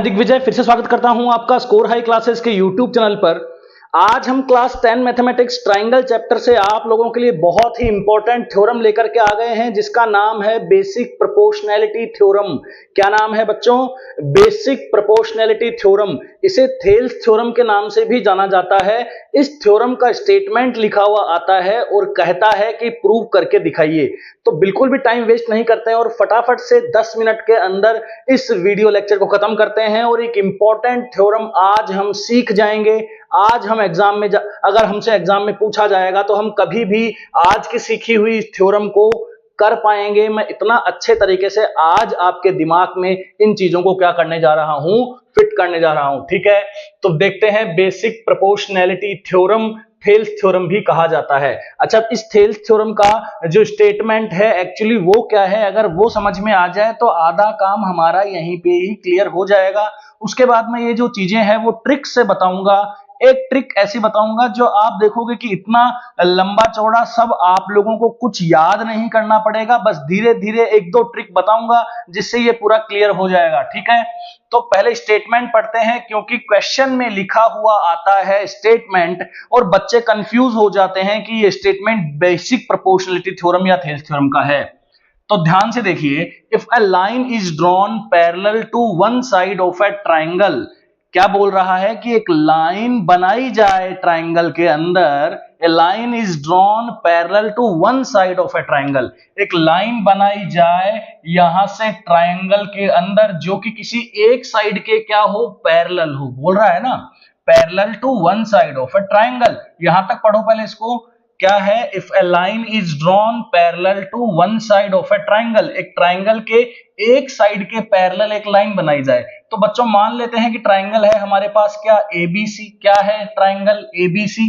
दिग्विजय फिर से स्वागत करता हूं आपका स्कोर हाई क्लासेस के यूट्यूब चैनल पर। आज हम क्लास 10 मैथमेटिक्स ट्राइंगल चैप्टर से आप लोगों के लिए बहुत ही इंपॉर्टेंट थ्योरम लेकर के आ गए हैं, जिसका नाम है बेसिक प्रोपोर्शनैलिटी थ्योरम। क्या नाम है बच्चों? Basic proportionality theorem. इसे थेल्स थ्योरम के नाम से भी जाना जाता है। इस थ्योरम का स्टेटमेंट लिखा हुआ आता है और कहता है कि प्रूव करके दिखाइए। तो बिल्कुल भी टाइम वेस्ट नहीं करते हैं और फटाफट से 10 मिनट के अंदर इस वीडियो लेक्चर को खत्म करते हैं और एक इंपॉर्टेंट थ्योरम आज हम सीख जाएंगे। आज हम एग्जाम में अगर हमसे एग्जाम में पूछा जाएगा तो हम कभी भी आज की सीखी हुई थ्योरम को कर पाएंगे। मैं इतना अच्छे तरीके से आज आपके दिमाग में इन चीजों को क्या करने जा रहा हूं, फिट करने जा रहा हूं। ठीक है, तो देखते हैं basic proportionality theorem, Thales theorem भी कहा जाता है। अच्छा, इस थेल्स थ्योरम का जो स्टेटमेंट है एक्चुअली वो क्या है, अगर वो समझ में आ जाए तो आधा काम हमारा यहीं पे ही क्लियर हो जाएगा। उसके बाद में ये जो चीजें हैं वो ट्रिक से बताऊंगा। एक ट्रिक ऐसी बताऊंगा जो आप देखोगे कि इतना लंबा चौड़ा सब आप लोगों को कुछ याद नहीं करना पड़ेगा, बस धीरे धीरे एक दो ट्रिक बताऊंगा जिससे ये पूरा क्लियर हो जाएगा। ठीक है, तो पहले स्टेटमेंट पढ़ते हैं, क्योंकि क्वेश्चन में लिखा हुआ आता है स्टेटमेंट और बच्चे कंफ्यूज हो जाते हैं कि ये स्टेटमेंट बेसिक प्रोपोर्शनैलिटी थ्योरम या थेल्स थ्योरम का है। तो ध्यान से देखिए, if a line is drawn parallel to one side of a triangle, क्या बोल रहा है कि एक लाइन बनाई जाए ट्राइंगल के अंदर। A line is drawn parallel to one side of a triangle, एक लाइन बनाई जाए यहां से ट्राइंगल के अंदर जो कि किसी एक साइड के क्या हो, पैरेलल हो। बोल रहा है ना, parallel to one side of a triangle. यहां तक पढ़ो पहले इसको। क्या है? If a line is drawn parallel to one side of a triangle, एक ट्राइंगल के एक साइड के पैरेलल एक लाइन बनाई जाए। तो बच्चों मान लेते हैं कि ट्राइंगल है हमारे पास क्या, एबीसी। क्या है? Triangle ABC.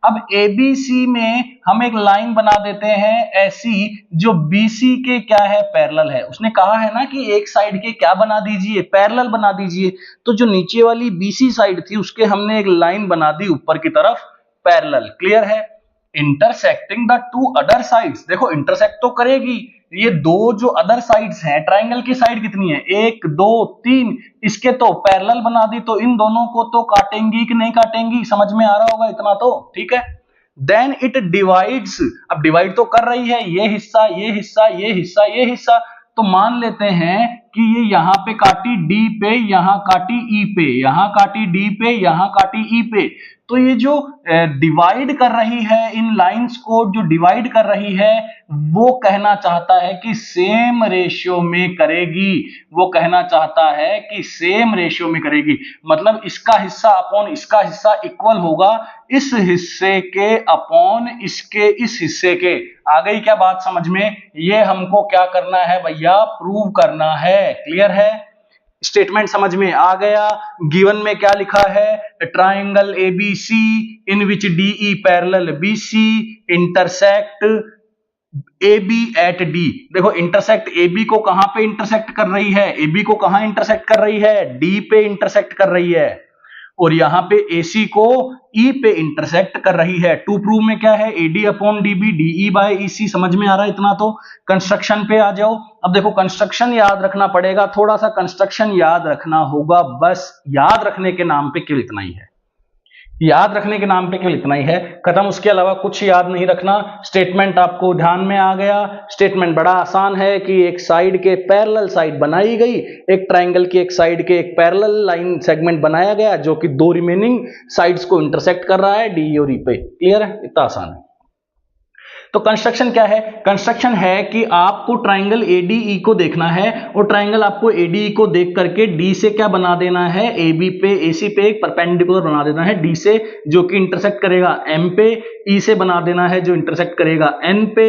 अब एबीसी में हम एक लाइन बना देते हैं ऐसी जो बीसी के क्या है, पैरेलल है। उसने कहा है ना कि एक साइड के क्या बना दीजिए, पैरेलल बना दीजिए। तो जो नीचे वाली बीसी साइड थी उसके हमने एक लाइन बना दी ऊपर की तरफ, पैरेलल। क्लियर है? Intersecting the two other sides, देखो इंटरसेक्ट तो करेगी। ये दो जो अदर साइड्स हैं, ट्राइंगल की साइड कितनी है, 1 2 3, इसके तो पैरेलल बना दी, तो इन दोनों को तो काटेंगी कि नहीं काटेंगी, समझ में आ रहा होगा इतना तो। ठीक है, देन इट डिवाइड्स, अब डिवाइड तो कर रही है, ये हिस्सा ये हिस्सा ये हिस्सा ये हिस्सा। तो मान लेते हैं कि ये यहां पे काटी डी पे, यहां काटी ई पे, यहां काटी डी पे, यहां काटी ई पे। तो ये जो डिवाइड कर रही है, इन लाइंस को जो डिवाइड कर रही है, वो कहना चाहता है कि सेम रेशियो में करेगी। वो कहना चाहता है कि सेम रेशियो में करेगी, मतलब इसका हिस्सा अपॉन इसका हिस्सा इक्वल होगा, इस हिस्से के अपॉन इसके इस हिस्से के। आ गई क्या बात समझ में? ये हमको क्या करना है भैया, प्रूव करना है। क्लियर है? स्टेटमेंट समझ में आ गया। गिवन में क्या लिखा है, triangle ABC in which DE parallel BC intersect AB at D। देखो इंटरसेक्ट AB को कहां पे इंटरसेक्ट कर रही है, AB को कहां इंटरसेक्ट कर रही है, D पे इंटरसेक्ट कर रही है, और यहां पे AC को E पे इंटरसेक्ट कर रही है। टू प्रूव में क्या है, AD upon DB DE by EC। समझ में आ रहा है इतना तो? कंस्ट्रक्शन पे आ जाओ। अब देखो कंस्ट्रक्शन याद रखना पड़ेगा, थोड़ा सा कंस्ट्रक्शन याद रखना होगा, बस याद रखने के नाम पे केवल इतना ही है, याद रखने के नाम पे केवल इतना ही है, खत्म। उसके अलावा कुछ याद नहीं रखना। स्टेटमेंट आपको ध्यान में आ गया। स्टेटमेंट बड़ा आसान है कि एक साइड के पैरेलल साइड बनाई गई, एक ट्राइंगल की एक साइड के एक पैरेलल लाइन सेगमेंट बनाया गया जो कि दो रिमेनिंग साइड्स को इंटरसेक्ट कर रहा है, डी और ई पे। क्लियर है? इतना आसान है। तो कंस्ट्रक्शन क्या है? कंस्ट्रक्शन है कि आपको ट्राइंगल ADE को देखना है और ट्राइंगल आपको ADE को देख करके D से क्या बना देना है, AB पे AC पे एक परपेंडिकुलर बना देना है D से, जो कि इंटरसेक्ट करेगा M पे, E से बना देना है जो इंटरसेक्ट करेगा N पे,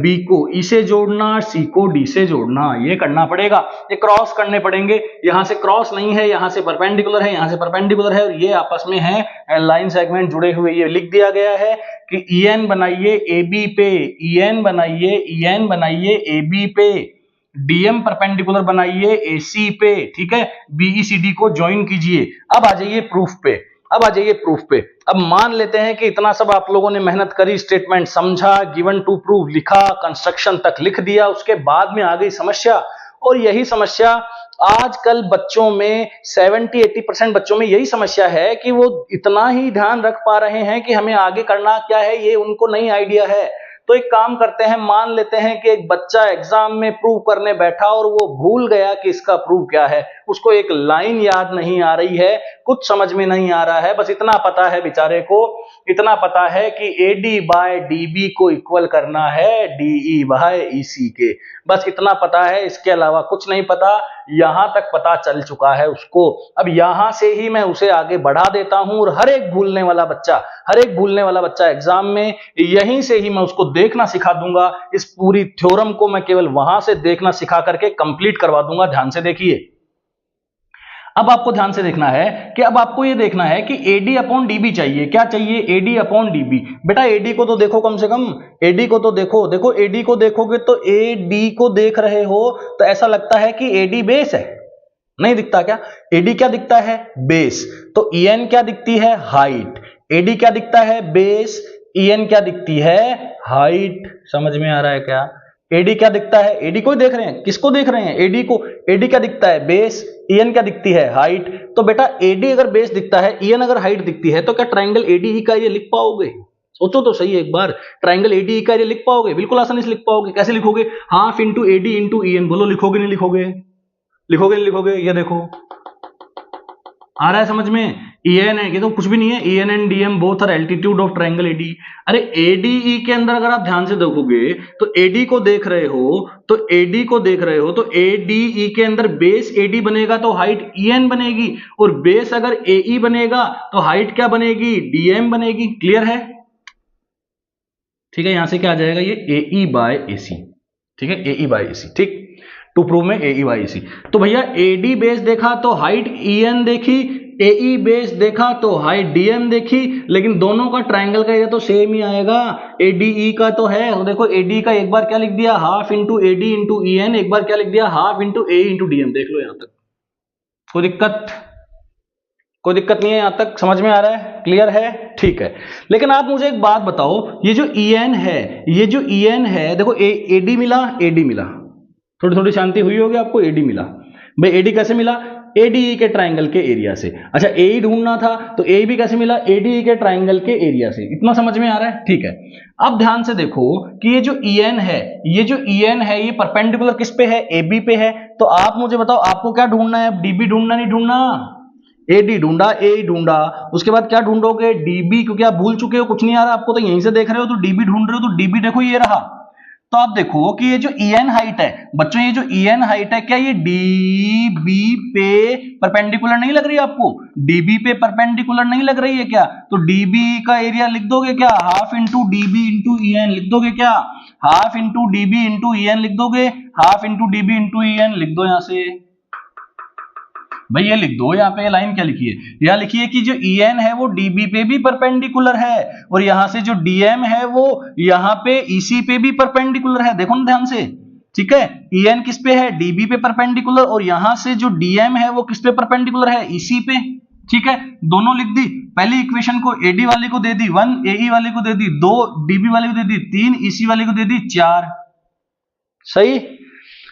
B को E से जोड़ना, C को D से जोड़ना। ये करना पड़ेगा, ये क्रॉस करने पड़ेंगे। यहां से क्रॉस नहीं है, यहां से परपेंडिकुलर है, यहां से परपेंडिकुलर है, और ये आपस में है लाइन सेगमेंट जुड़े हुए। ये लिख दिया गया है कि EN बनाइए AB पे, EN बनाइए, EN बनाइए AB पे, DM परपेंडिकुलर बनाइए AC पे। ठीक है, BECD को ज्वाइन कीजिए। अब आ जाइए प्रूफ पे, अब आ जाइए प्रूफ पे। अब मान लेते हैं कि इतना सब आप लोगों ने मेहनत करी, स्टेटमेंट समझा, गिवन टू प्रूफ लिखा, कंस्ट्रक्शन तक लिख दिया, उसके बाद में आ गई समस्या। और यही समस्या आजकल बच्चों में 70-80% बच्चों में यही समस्या है कि वो इतना ही ध्यान रख पा रहे हैं कि हमें आगे करना क्या है ये उनको नहीं आइडिया है। तो एक काम करते हैं, मान लेते हैं कि एक बच्चा एग्जाम में प्रूव करने बैठा और वो भूल गया कि इसका प्रूव क्या है, उसको एक लाइन याद नहीं आ रही है, कुछ समझ में नहीं आ रहा है, बस इतना पता है बेचारे को, इतना पता है कि AD बाय DB को इक्वल करना है DE बाय EC के, बस इतना पता है, इसके अलावा कुछ नहीं पता। यहां तक पता चल चुका है उसको। अब यहां से ही मैं उसे आगे बढ़ा देता हूं और हर एक भूलने वाला बच्चा एग्जाम में यहीं से ही मैं उसको देखना सिखा दूंगा। इस पूरी थ्योरम को मैं केवल वहां से देखना सिखा करके कंप्लीट करवा दूंगा। ध्यान से देखिए, अब आपको ध्यान से देखना है कि अब आपको ये देखना है कि AD अपॉन DB चाहिए। क्या चाहिए? AD upon DB। बेटा AD को तो देखो, कम से कम AD को तो देखो AD को देखोगे तो AD को देख रहे हो तो ऐसा लगता है कि AD बेस है, नहीं दिखता क्या? AD क्या दिखता है? बेस। तो EN क्या दिखती है? हाइट। AD क्या दिखता है? बेस। EN क्या दिखती है? हाइट। समझ में आ रहा है क्या? AD क्या दिखता है? AD को देख रहे हैं, किसको देख रहे हैं? AD को। AD क्या दिखता है? बेस। EN क्या दिखती है? हाइट। तो बेटा AD अगर बेस दिखता है, EN अगर हाइट दिखती है, तो क्या ट्राइंगल ADE का ये लिख पाओगे? सोचो तो सही एक बार, ट्राइंगल ADE का ये लिख पाओगे? बिल्कुल आसानी से लिख पाओगे। कैसे लिखोगे? Half into AD into EN। बोलो लिखोगे नहीं लिखोगे? लिखोगे नहीं लिखोगे? ये देखो आ रहा है समझ में? EN है, ये तो कुछ भी नहीं है। EN and DM both are altitude of triangle ADE। अरे ADE के अंदर अगर आप ध्यान से देखोगे तो AD को देख रहे हो तो ADE के अंदर बेस AD बनेगा तो हाइट EN बनेगी, और बेस अगर AE बनेगा तो हाइट क्या बनेगी? DM बनेगी। क्लियर है? ठीक है, यहां से क्या आ जाएगा? ये AE बाय AC। ठीक है, AE बाय AC। ठीक, टू प्रूव में AE बाय AC। तो भैया AD बेस देखा तो हाइट EN देखी, AE बेस देखा तो हाइट DM देखी, लेकिन दोनों का ट्राइंगल का एरिया तो सेम ही आएगा। ADE का तो है, तो देखो AD का एक बार क्या लिख दिया? Half into AD into EN। एक बार क्या लिख दिया? Half into AE into DM। देख लो यहां तक कोई दिक्कत नहीं है? यहां तक समझ में आ रहा है? क्लियर है? ठीक है। लेकिन आप मुझे एक बात बताओ, ये जो EN है, देखो AD मिला, थोड़ी शांति हुई होगी आपको। AD मिला भाई, AD कैसे मिला? ADE के ट्राइंगल के एरिया से। अच्छा, AE ढूंढना था तो AE भी कैसे मिला? ADE के ट्राइंगल के एरिया से। इतना समझ में आ रहा है? ठीक है। अब ध्यान से देखो कि ये जो EN है, ये परपेंडिकुलर किस पे है? AB पे है। तो आप मुझे बताओ, आपको क्या ढूंढना है? DB ढूंढना नहीं ढूंढना? AD ढूंढा, AE ढूंढा, उसके बाद क्या ढूंढोगे? DB, क्योंकि आप भूल चुके हो, कुछ नहीं आ रहा आपको, तो यहीं से देख रहे हो तो DB ढूंढ रहे हो, तो DB देखो ये रहा। तो आप देखो कि ये जो EN हाइट है बच्चों, ये जो EN हाइट है, क्या ये DB पे परपेंडिकुलर नहीं लग रही है आपको? DB पे परपेंडिकुलर नहीं लग रही है क्या? तो DB का एरिया लिख दोगे क्या? Half into DB into EN लिख दोगे क्या? Half into DB into EN लिख दोगे? Half into DB into EN लिख दो यहां से भाई, ये लिख दो। यहाँ पे लाइन क्या लिखी है? यहाँ लिखी है कि जो EN है वो DB पे भी परपेंडिकुलर है, और यहां से जो DM है वो यहाँ पे EC पे भी परपेंडिकुलर है। देखो ना ध्यान से। ठीक है, EN किस पे है? DB पे परपेंडिकुलर, और यहां से जो DM है वो किस पे परपेंडिकुलर है? EC पे। ठीक है, दोनों लिख दी। पहली इक्वेशन को AD वाले को दे दी 1, AE वाले को दे दी 2, DB वाले को दे दी 3, EC वाले को दे दी 4। सही।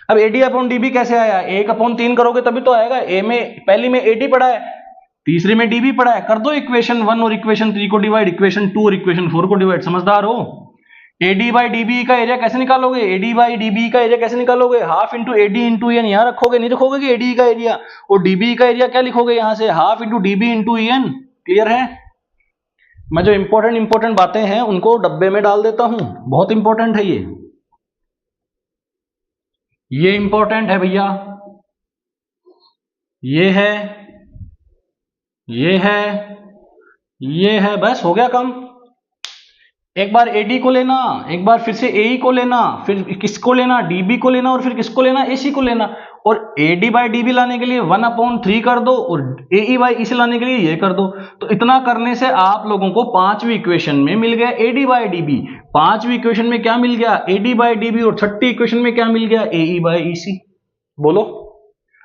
अब AD अपॉन DB कैसे आया? 1/3 करोगे तभी तो आएगा। पहली में AD पड़ा है, तीसरी में DB पड़ा है। कर दो इक्वेशन 1 और इक्वेशन 3 को डिवाइड, इक्वेशन 2 और इक्वेशन 4 को डिवाइड। समझदार हो? AD बाई DB का एरिया कैसे निकालोगे? AD बाई DB का एरिया कैसे निकालोगे? Half into AD into EN यहां रखोगे, नहीं रखोगे कि AD का एरिया, और DB का एरिया क्या लिखोगे यहां से? Half into DB into EN। Clear है? मैं जो इंपॉर्टेंट बातें हैं उनको डब्बे में डाल देता हूं, बहुत इंपॉर्टेंट है ये इंपॉर्टेंट है भैया। ये है, बस हो गया काम। एक बार AD को लेना, एक बार फिर से AE को लेना, फिर किसको लेना? DB को लेना, और फिर किसको लेना? AC को लेना। और AD बाई DB लाने के लिए 1/3 कर दो, और AE बाई EC लाने के लिए ये कर दो। तो इतना करने से आप लोगों को पांचवी इक्वेशन में मिल गया AD बाई DB, पांचवी इक्वेशन में क्या मिल गया? AD बाई DB, और छठी इक्वेशन में क्या मिल गया? AE by EC। बोलो,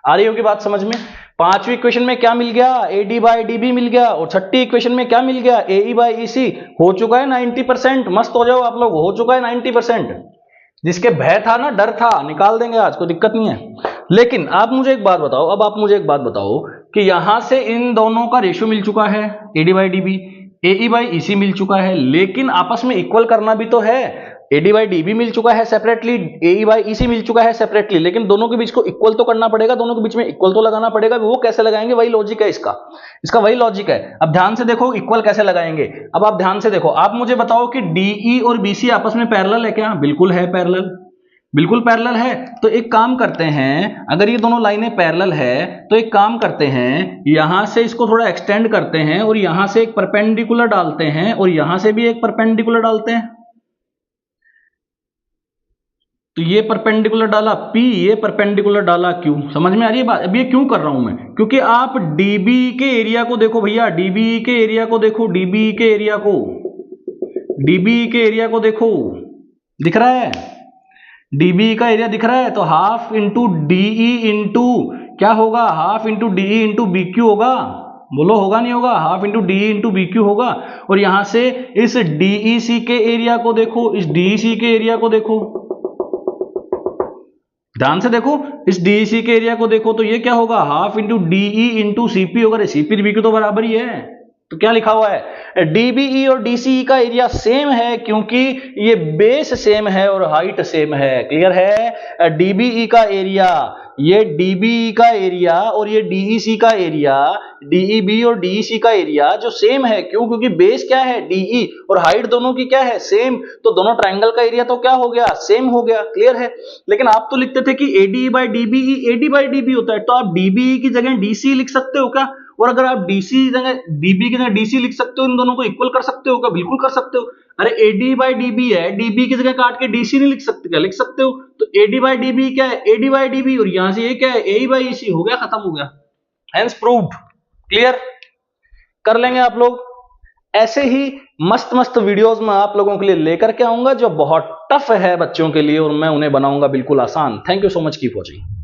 आ रही होगी बात समझ में? पांचवी इक्वेशन में क्या मिल गया? AD बाई DB मिल गया, और छठी इक्वेशन में क्या मिल गया? AE by EC। हो चुका है 90%। मस्त हो जाओ आप लोग, हो चुका है 90%। जिसके भय था ना, डर था, निकाल देंगे आज, कोई दिक्कत नहीं है। लेकिन आप मुझे एक बात बताओ, अब आप मुझे एक बात बताओ कि यहां से इन दोनों का रेशियो मिल चुका है AD by DB, AE by EC मिल चुका है, लेकिन आपस में इक्वल करना भी तो है। AD बाई DB मिल चुका है सेपरेटली, AE बाई EC मिल चुका है सेपरेटली, लेकिन दोनों के बीच को इक्वल तो करना पड़ेगा, दोनों के बीच में इक्वल तो लगाना पड़ेगा। वो कैसे लगाएंगे, वही लॉजिक है इसका वही लॉजिक है। अब ध्यान से देखो इक्वल कैसे लगाएंगे। अब आप ध्यान से देखो, आप मुझे बताओ कि DE और BC आपस में पैरेलल है क्या? बिल्कुल है पैरेलल, बिल्कुल पैरेलल है। तो एक काम करते हैं, अगर ये दोनों लाइनें पैरेलल है तो एक काम करते हैं, यहां से इसको थोड़ा एक्सटेंड करते हैं और यहां से एक परपेंडिकुलर डालते हैं और यहां से भी एक परपेंडिकुलर डालते हैं। तो ये परपेंडिकुलर डाला P, ये परपेंडिकुलर डाला Q। समझ में आ रही है बात? अब ये क्यों कर रहा हूं मैं, क्योंकि आप DB के एरिया को देखो भैया, DB के एरिया को देखो, DB के एरिया को, DB के एरिया को देखो, दिख रहा है? DB का एरिया दिख रहा है, तो हाफ इंटू DE इंटू क्या होगा, half into DE into BQ होगा। बोलो होगा नहीं होगा? Half into DE into BQ होगा। और यहां से इस DEC के एरिया को देखो, इस DEC के एरिया को देखो, ध्यान से देखो, इस DEC के एरिया को देखो, तो ये क्या होगा, half into DE into CP होगा। CP BQ तो बराबर ही है, तो क्या लिखा हुआ है, DBE और DCE का एरिया सेम है, क्योंकि ये बेस सेम है और हाइट सेम है। क्लियर है? DBE का एरिया, ये DBE का एरिया और ये DEC का एरिया, DEB और DEC का एरिया जो सेम है, क्यों? क्योंकि बेस क्या है, DE, और हाइट दोनों की क्या है, सेम। तो दोनों ट्राइंगल का एरिया तो क्या हो गया, सेम हो गया। क्लियर है? लेकिन आप तो लिखते थे कि ADE by DBE AD by DB होता है, तो आप DBE की जगह DC लिख सकते हो क्या? और अगर आप DC की जगह DB की जगह DC लिख सकते हो, इन दोनों को इक्वल कर सकते हो क्या? बिल्कुल कर सकते हो। अरे AD बाई DB है, DB की जगह काट के DC नहीं लिख सकते क्या? लिख सकते हो। तो AD बाई DB क्या है, AD बाई DB, और यहां से ये क्या है, AE बाई EC। हो गया, खत्म हो गया, हेंस प्रूव्ड। क्लियर? कर लेंगे आप लोग। ऐसे ही मस्त मस्त वीडियोस में आप लोगों के लिए लेकर के आऊंगा जो बहुत टफ है बच्चों के लिए, और मैं उन्हें बनाऊंगा बिल्कुल आसान। Thank you so much, keep watching.